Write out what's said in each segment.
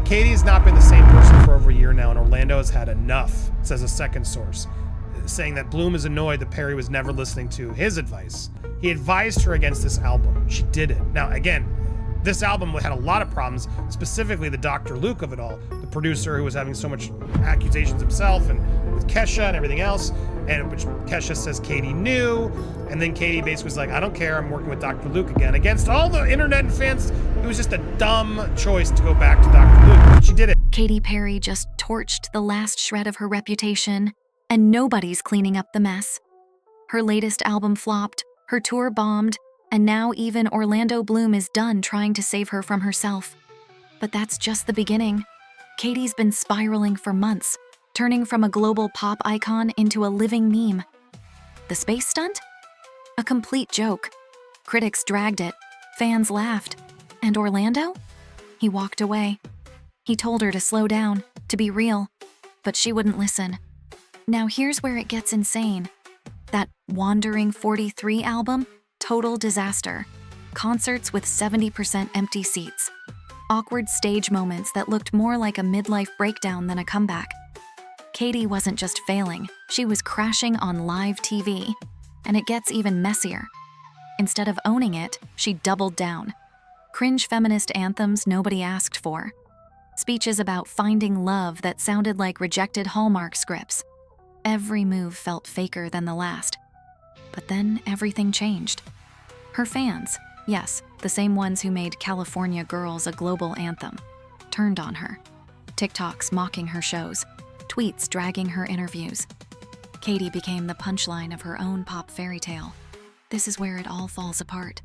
Katy's not been the same person for over a year now, and Orlando has had enough, says a second source, saying that Bloom is annoyed that Perry was never listening to his advice. He advised her against this album. She did it. Now, again, this album had a lot of problems, specifically the Dr. Luke of it all, the producer who was having so much accusations himself and with Kesha and everything else, and which Kesha says Katy knew, and then Katy basically was like, I don't care, I'm working with Dr. Luke again. Against all the internet and fans, it was just a dumb choice to go back to Dr. Luke, but she did it. Katy Perry just torched the last shred of her reputation, and nobody's cleaning up the mess. Her latest album flopped, her tour bombed, and now even Orlando Bloom is done trying to save her from herself. But that's just the beginning. Katy's been spiraling for months, turning from a global pop icon into a living meme. The space stunt? A complete joke. Critics dragged it, fans laughed, and Orlando? He walked away. He told her to slow down, to be real, but she wouldn't listen. Now here's where it gets insane. That Wandering 43 album? Total disaster. Concerts with 70% empty seats. Awkward stage moments that looked more like a midlife breakdown than a comeback. Katy wasn't just failing, she was crashing on live TV. And it gets even messier. Instead of owning it, she doubled down. Cringe feminist anthems nobody asked for. Speeches about finding love that sounded like rejected Hallmark scripts. Every move felt faker than the last. But then everything changed. Her fans, yes, the same ones who made California Girls a global anthem, turned on her. TikToks mocking her shows, tweets dragging her interviews. Katy became the punchline of her own pop fairy tale. This is where it all falls apart.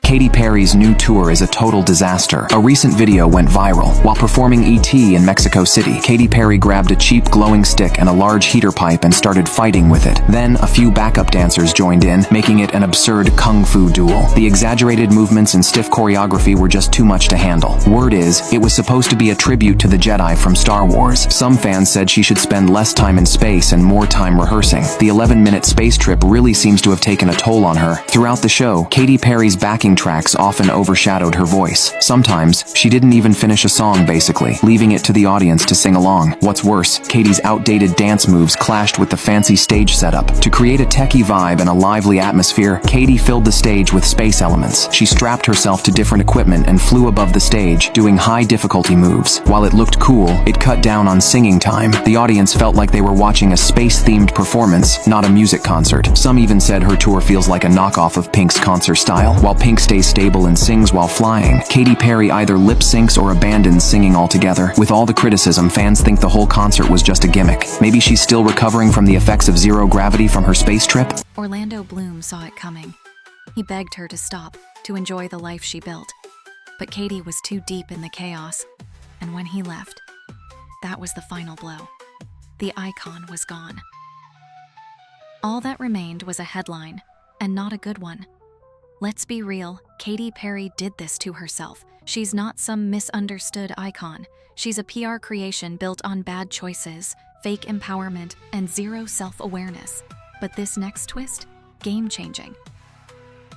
Katy Perry's new tour is a total disaster. A recent video went viral. While performing E.T. in Mexico City, Katy Perry grabbed a cheap glowing stick and a large heater pipe and started fighting with it. Then, a few backup dancers joined in, making it an absurd kung fu duel. The exaggerated movements and stiff choreography were just too much to handle. Word is, it was supposed to be a tribute to the Jedi from Star Wars. Some fans said she should spend less time in space and more time rehearsing. The 11-minute space trip really seems to have taken a toll on her. Throughout the show, Katy Perry's backing tracks often overshadowed her voice. Sometimes, she didn't even finish a song basically, leaving it to the audience to sing along. What's worse, Katy's outdated dance moves clashed with the fancy stage setup. To create a techie vibe and a lively atmosphere, Katy filled the stage with space elements. She strapped herself to different equipment and flew above the stage, doing high difficulty moves. While it looked cool, it cut down on singing time. The audience felt like they were watching a space-themed performance, not a music concert. Some even said her tour feels like a knockoff of Pink's concert style. While Pink stays stable and sings while flying, Katy Perry either lip-syncs or abandons singing altogether. With all the criticism, fans think the whole concert was just a gimmick. Maybe she's still recovering from the effects of zero gravity from her space trip? Orlando Bloom saw it coming. He begged her to stop, to enjoy the life she built. But Katy was too deep in the chaos, and when he left, that was the final blow. The icon was gone. All that remained was a headline, and not a good one. Let's be real, Katy Perry did this to herself. She's not some misunderstood icon. She's a PR creation built on bad choices, fake empowerment, and zero self-awareness. But this next twist? Game-changing.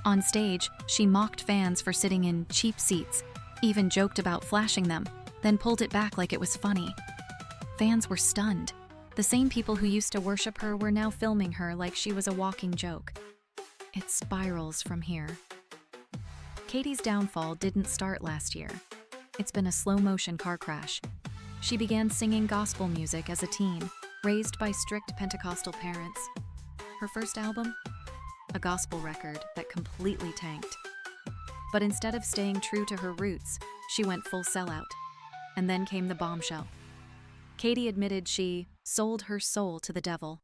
On stage, she mocked fans for sitting in cheap seats, even joked about flashing them, then pulled it back like it was funny. Fans were stunned. The same people who used to worship her were now filming her like she was a walking joke. It spirals from here. Katy's downfall didn't start last year. It's been a slow-motion car crash. She began singing gospel music as a teen, raised by strict Pentecostal parents. Her first album? A gospel record that completely tanked. But instead of staying true to her roots, she went full sellout. And then came the bombshell. Katy admitted she sold her soul to the devil.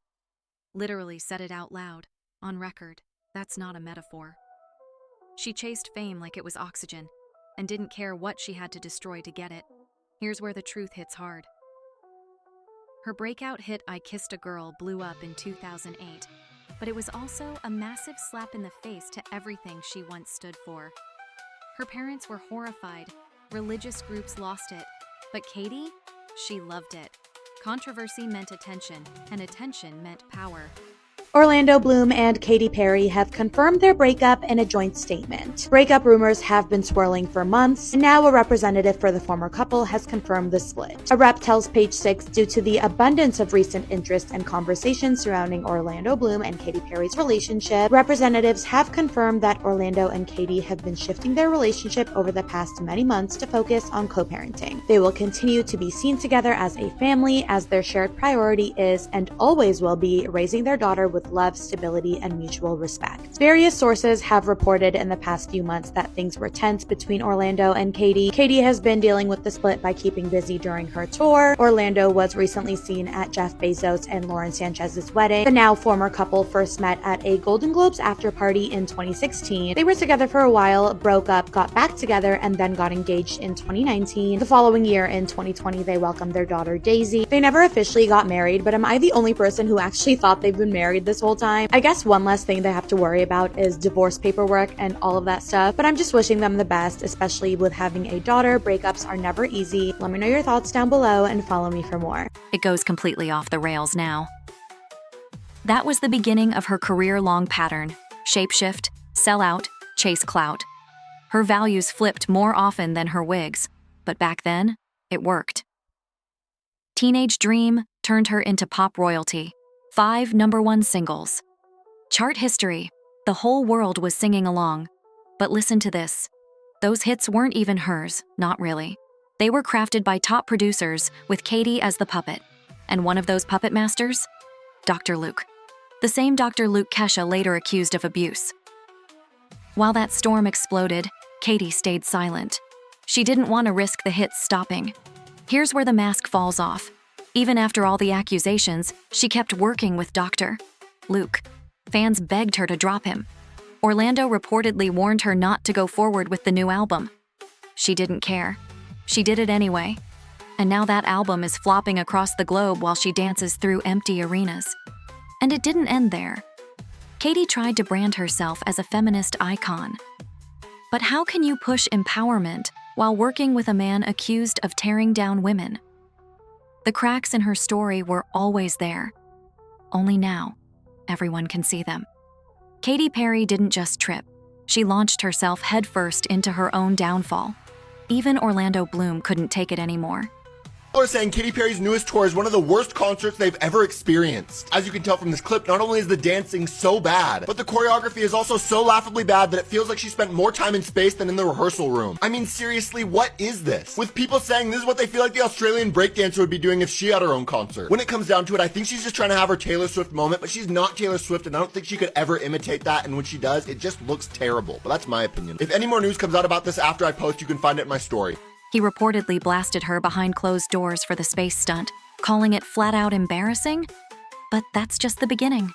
Literally said it out loud, on record. That's not a metaphor. She chased fame like it was oxygen, and didn't care what she had to destroy to get it. Here's where the truth hits hard. Her breakout hit I Kissed a Girl blew up in 2008, but it was also a massive slap in the face to everything she once stood for. Her parents were horrified, religious groups lost it, but Katy, she loved it. Controversy meant attention, and attention meant power. Orlando Bloom and Katy Perry have confirmed their breakup in a joint statement. Breakup rumors have been swirling for months, and now a representative for the former couple has confirmed the split. A rep tells Page Six, due to the abundance of recent interest and conversations surrounding Orlando Bloom and Katy Perry's relationship, representatives have confirmed that Orlando and Katy have been shifting their relationship over the past many months to focus on co-parenting. They will continue to be seen together as a family, as their shared priority is and always will be raising their daughter with love, stability, and mutual respect. Various sources have reported in the past few months that things were tense between Orlando and Katy. Katy has been dealing with the split by keeping busy during her tour. Orlando was recently seen at Jeff Bezos and Lauren Sanchez's wedding. The now former couple first met at a Golden Globes after party in 2016. They were together for a while, broke up, got back together, and then got engaged in 2019. The following year, in 2020, they welcomed their daughter Daisy. They never officially got married, but am I the only person who actually thought they've been married this whole time? I guess one less thing they have to worry about is divorce paperwork and all of that stuff, but I'm just wishing them the best, especially with having a daughter. Breakups are never easy. Let me know your thoughts down below and follow me for more. It goes completely off the rails now. That was the beginning of her career-long pattern: shapeshift, sell out, chase clout. Her values flipped more often than her wigs, but back then, it worked. Teenage Dream turned her into pop royalty. 5 #1 singles. Chart history. The whole world was singing along. But listen to this. Those hits weren't even hers, not really. They were crafted by top producers with Katy as the puppet. And one of those puppet masters? Dr. Luke. The same Dr. Luke Kesha later accused of abuse. While that storm exploded, Katy stayed silent. She didn't want to risk the hits stopping. Here's where the mask falls off. Even after all the accusations, she kept working with Dr. Luke. Fans begged her to drop him. Orlando reportedly warned her not to go forward with the new album. She didn't care. She did it anyway. And now that album is flopping across the globe while she dances through empty arenas. And it didn't end there. Katy tried to brand herself as a feminist icon. But how can you push empowerment while working with a man accused of tearing down women? The cracks in her story were always there. Only now, everyone can see them. Katy Perry didn't just trip. She launched herself headfirst into her own downfall. Even Orlando Bloom couldn't take it anymore. People are saying Katy Perry's newest tour is one of the worst concerts they've ever experienced. As you can tell from this clip, not only is the dancing so bad, but the choreography is also so laughably bad that it feels like she spent more time in space than in the rehearsal room. I mean, seriously, what is this? With people saying this is what they feel like the Australian breakdancer would be doing if she had her own concert. When it comes down to it, I think she's just trying to have her Taylor Swift moment, but she's not Taylor Swift, and I don't think she could ever imitate that, and when she does, it just looks terrible. But that's my opinion. If any more news comes out about this after I post, you can find it in my story. He reportedly blasted her behind closed doors for the space stunt, calling it flat-out embarrassing. But that's just the beginning.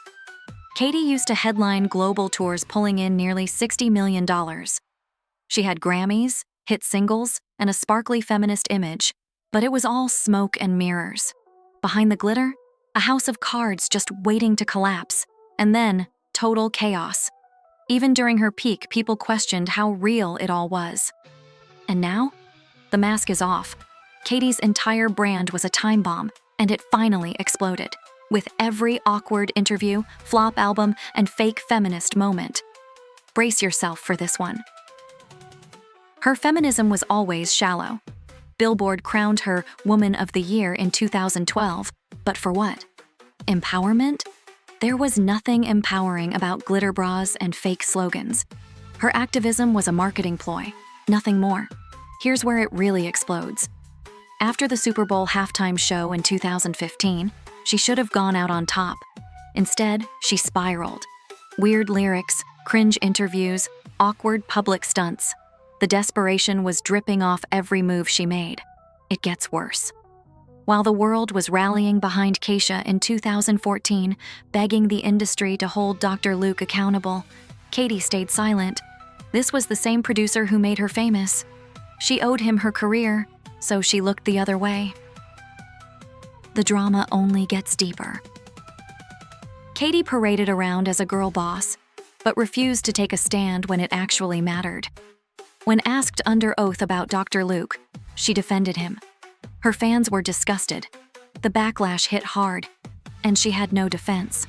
Katy used to headline global tours pulling in nearly $60 million. She had Grammys, hit singles, and a sparkly feminist image, but it was all smoke and mirrors. Behind the glitter, a house of cards just waiting to collapse, and then total chaos. Even during her peak, people questioned how real it all was. And now? The mask is off. Katy's entire brand was a time bomb, and it finally exploded, with every awkward interview, flop album, and fake feminist moment. Brace yourself for this one. Her feminism was always shallow. Billboard crowned her Woman of the Year in 2012, but for what? Empowerment? There was nothing empowering about glitter bras and fake slogans. Her activism was a marketing ploy, nothing more. Here's where it really explodes. After the Super Bowl halftime show in 2015, she should have gone out on top. Instead, she spiraled. Weird lyrics, cringe interviews, awkward public stunts. The desperation was dripping off every move she made. It gets worse. While the world was rallying behind Kesha in 2014, begging the industry to hold Dr. Luke accountable, Katy stayed silent. This was the same producer who made her famous. She owed him her career, so she looked the other way. The drama only gets deeper. Katy paraded around as a girl boss, but refused to take a stand when it actually mattered. When asked under oath about Dr. Luke, she defended him. Her fans were disgusted. The backlash hit hard, and she had no defense.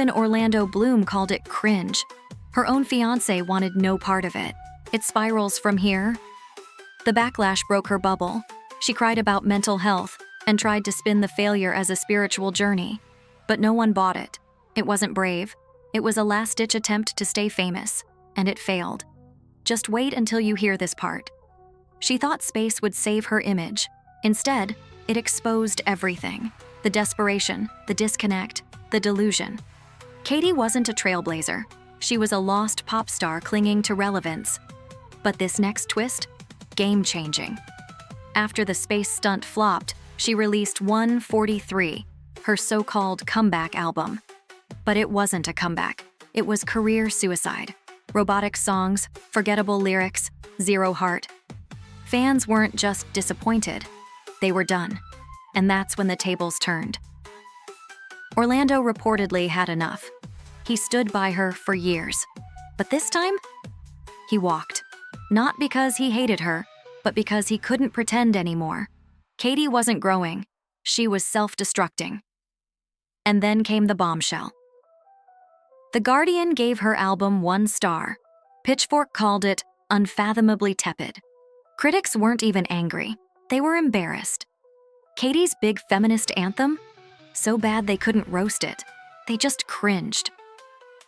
Even Orlando Bloom called it cringe. Her own fiancé wanted no part of it. It spirals from here. The backlash broke her bubble. She cried about mental health and tried to spin the failure as a spiritual journey. But no one bought it. It wasn't brave. It was a last-ditch attempt to stay famous, and it failed. Just wait until you hear this part. She thought space would save her image. Instead, it exposed everything. The desperation, the disconnect, the delusion. Katy wasn't a trailblazer. She was a lost pop star clinging to relevance. But this next twist? Game-changing. After the space stunt flopped, she released 143, her so-called comeback album. But it wasn't a comeback. It was career suicide. Robotic songs, forgettable lyrics, zero heart. Fans weren't just disappointed. They were done. And that's when the tables turned. Orlando reportedly had enough. He stood by her for years. But this time, he walked. Not because he hated her, but because he couldn't pretend anymore. Katy wasn't growing. She was self-destructing. And then came the bombshell. The Guardian gave her album 1 star. Pitchfork called it unfathomably tepid. Critics weren't even angry. They were embarrassed. Katy's big feminist anthem? So bad they couldn't roast it. They just cringed.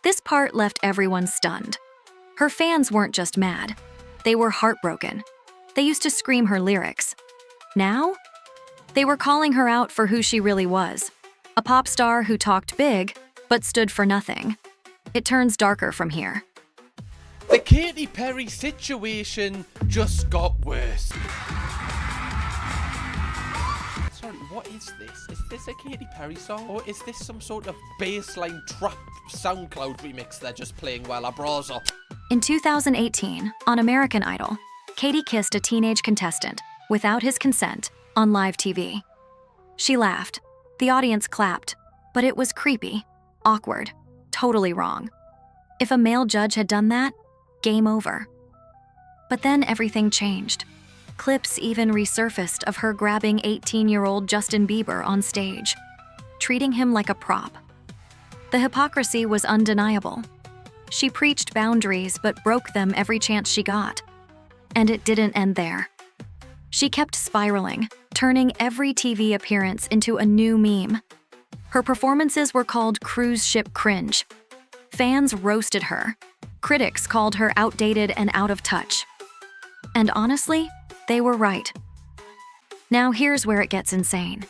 This part left everyone stunned. Her fans weren't just mad. They were heartbroken. They used to scream her lyrics. Now? They were calling her out for who she really was. A pop star who talked big, but stood for nothing. It turns darker from here. The Katy Perry situation just got worse. Sorry, what is this? Is this a Katy Perry song? Or is this some sort of bassline trap SoundCloud remix they're just playing while I browse up? In 2018, on American Idol, Katy kissed a teenage contestant, without his consent, on live TV. She laughed. The audience clapped. But it was creepy, awkward, totally wrong. If a male judge had done that, game over. But then everything changed. Clips even resurfaced of her grabbing 18-year-old Justin Bieber on stage, treating him like a prop. The hypocrisy was undeniable. She preached boundaries but broke them every chance she got. And it didn't end there. She kept spiraling, turning every TV appearance into a new meme. Her performances were called cruise ship cringe. Fans roasted her. Critics called her outdated and out of touch. And honestly, they were right. Now here's where it gets insane.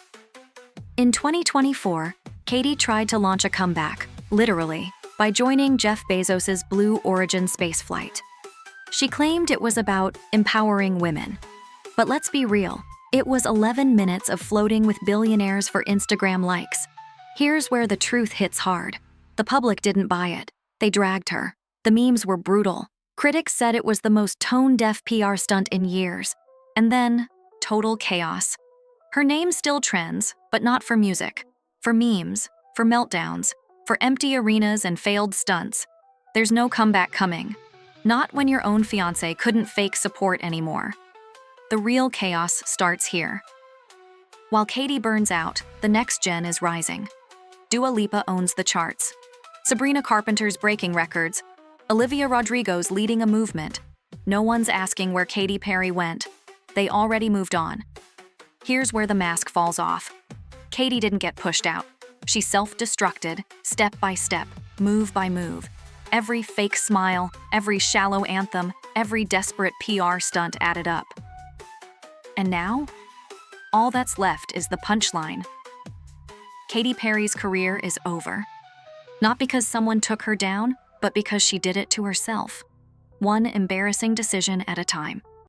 In 2024, Katy tried to launch a comeback, literally, by joining Jeff Bezos's Blue Origin spaceflight. She claimed it was about empowering women. But let's be real, it was 11 minutes of floating with billionaires for Instagram likes. Here's where the truth hits hard. The public didn't buy it. They dragged her. The memes were brutal. Critics said it was the most tone-deaf PR stunt in years. And then, total chaos. Her name still trends, but not for music. For memes, for meltdowns, for empty arenas and failed stunts. There's no comeback coming. Not when your own fiancé couldn't fake support anymore. The real chaos starts here. While Katy burns out, the next gen is rising. Dua Lipa owns the charts. Sabrina Carpenter's breaking records. Olivia Rodrigo's leading a movement. No one's asking where Katy Perry went. They already moved on. Here's where the mask falls off. Katy didn't get pushed out. She self-destructed, step by step, move by move. Every fake smile, every shallow anthem, every desperate PR stunt added up. And now, all that's left is the punchline. Katy Perry's career is over. Not because someone took her down, but because she did it to herself. One embarrassing decision at a time.